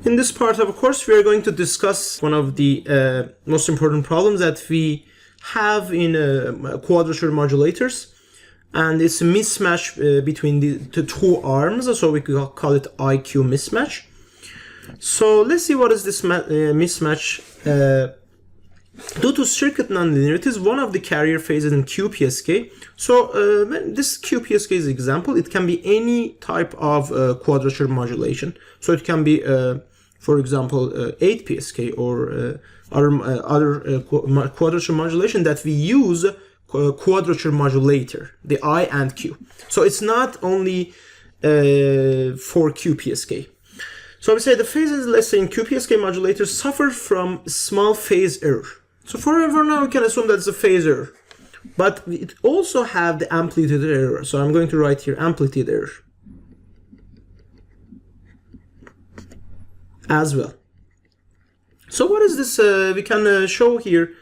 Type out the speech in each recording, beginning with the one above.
In this part of the course, we are going to discuss one of the most important problems that we have in quadrature modulators, and it's a mismatch between the two arms, so we could call it I-Q mismatch. So let's see what is this mismatch. Due to circuit nonlinearities, one of the carrier phases in QPSK. So this QPSK example, it can be any type of quadrature modulation. So it can be, for example, 8PSK or other quadrature modulation that we use quadrature modulator, the I and Q. So it's not only for QPSK. So we say the phases, let's say in QPSK modulators, suffer from small phase error. So for now, we can assume that it's a phase error. But it also have the amplitude error. So I'm going to write here amplitude error as well. So what is this we can show here?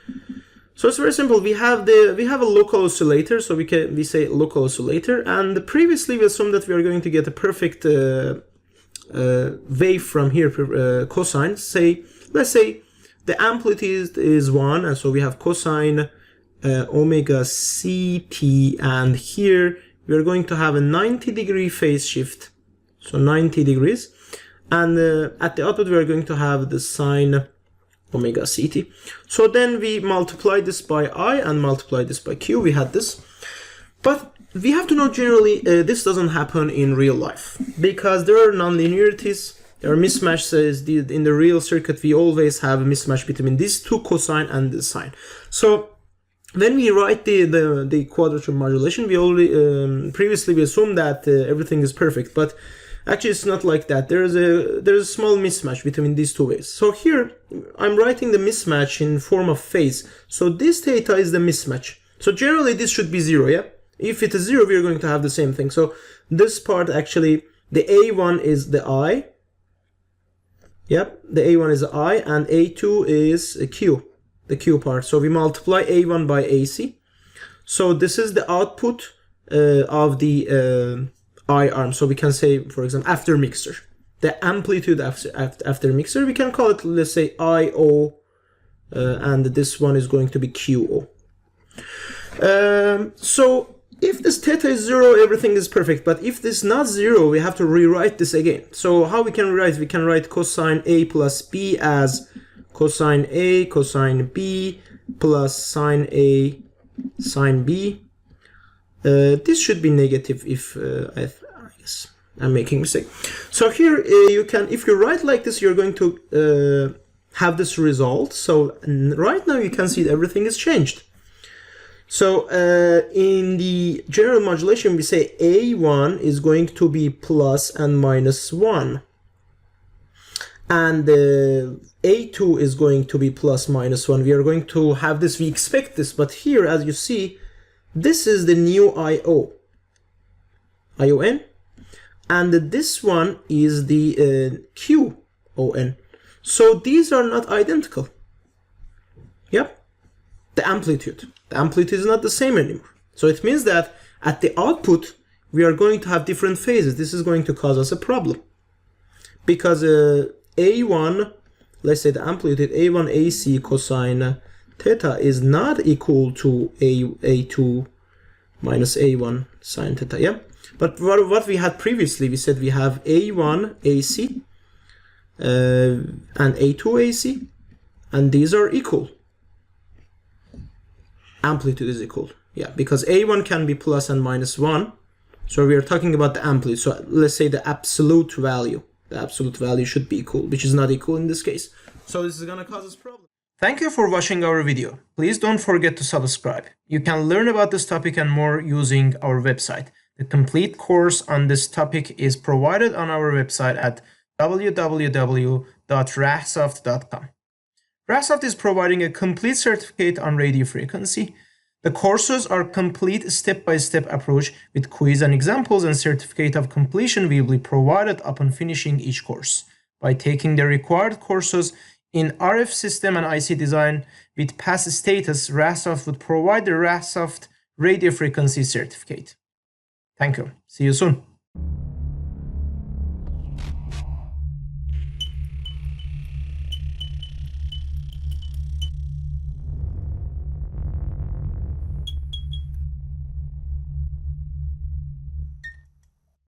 So it's very simple. We have a local oscillator. So we say local oscillator, and previously we assumed that we are going to get a perfect wave from here, cosine. Let's say the amplitude is 1, and so we have cosine omega ct, and here we are going to have a 90-degree phase shift, so 90 degrees, and at the output we are going to have the sine omega ct. So then we multiply this by I and multiply this by Q. We had this, but we have to know generally this doesn't happen in real life because there are nonlinearities. There are mismatches. In the real circuit, we always have a mismatch between these two cosine and the sine. So when we write the quadrature modulation, we already previously we assumed that everything is perfect, but actually it's not like that. There's a small mismatch between these two waves. So here I'm writing the mismatch in form of phase. So this theta is the mismatch. So generally this should be 0, yeah? If it is 0, we are going to have the same thing. So this part actually, the A1 is the I. Yep, the A1 is I, and A2 is a Q, the Q part. So we multiply A1 by AC. So this is the output of the I arm. So we can say, for example, after mixer. The amplitude after mixer, we can call it, let's say, IO, and this one is going to be QO. So if this theta is 0, everything is perfect. But if this is not 0, we have to rewrite this again. So how we can rewrite? We can write cosine A plus B as cosine A, cosine B, plus sine A, sine B. This should be negative if I guess I'm making a mistake. So here you can, if you write like this, you're going to have this result. So right now you can see that everything is changed. So in the general modulation, we say A1 is going to be plus and minus 1. And A2 is going to be plus minus 1. We are going to have this, we expect this, but here, as you see, this is the new ION, and this one is the QON. So these are not identical. Yep. The amplitude is not the same anymore. So it means that at the output, we are going to have different phases. This is going to cause us a problem. Because A1, let's say the amplitude, A1 AC cosine theta is not equal to A2 minus A1 sine theta, yeah? But what we had previously, we said we have A1 AC and A2 AC, and these are equal. Amplitude is equal, yeah, because A1 can be plus and minus 1. So we are talking about the amplitude. So let's say the absolute value. The absolute value should be equal, which is not equal in this case. So this is going to cause us problem. Thank you for watching our video. Please don't forget to subscribe. You can learn about this topic and more using our website. The complete course on this topic is provided on our website at www.rahsoft.com. Rahsoft is providing a complete certificate on radio frequency. The courses are complete step-by-step approach with quiz and examples, and certificate of completion will be provided upon finishing each course. By taking the required courses in RF system and IC design with pass status, Rahsoft would provide the Rahsoft radio frequency certificate. Thank you. See you soon.